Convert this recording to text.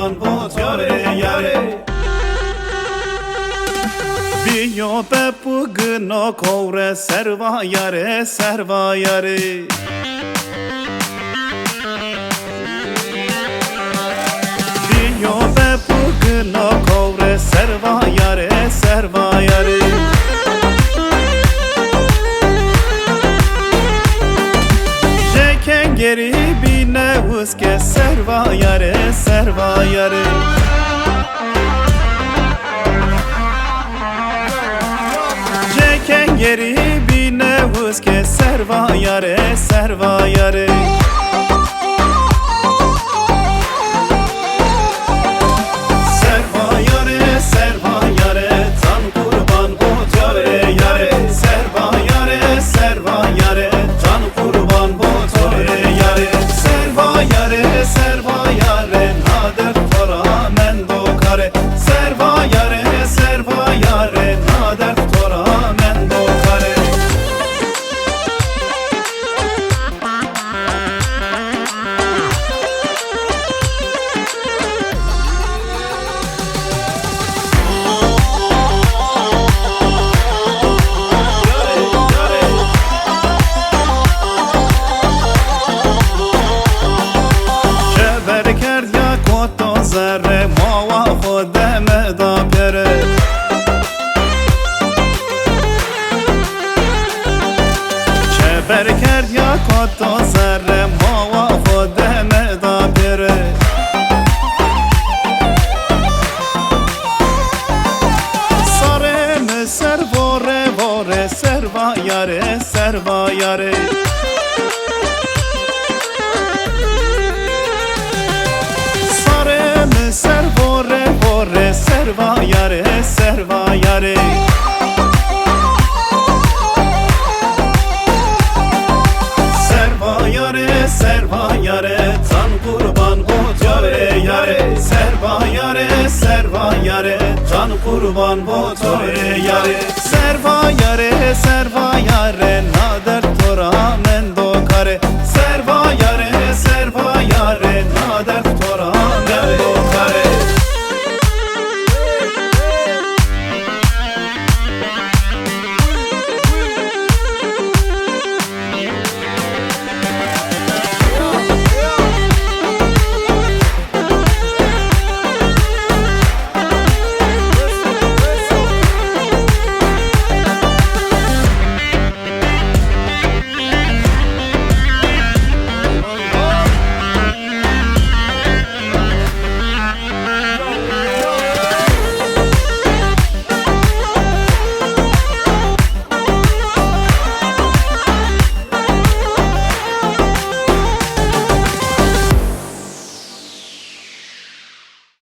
kurban بود yare yare Biyo be bugno kovre serva yare Biyo be bugno kovre serva yare Jeken geri bine uske serva yare Jeken geri bine uske serva yare Serva yare tan kurban بود yare Serva yare tan kurban بود yare Serva yare nader tora men dokare Serva yare nader tora men dokare کرد یا کتا زره ما و خودم دا پره چه بر کرد یا کتا زره ما و خودم دا پره سارم سر واره سروا یاره Ser vore serva yare Serva yare tan kurban بود yare Serva yare tan kurban بود yare Serva yare nader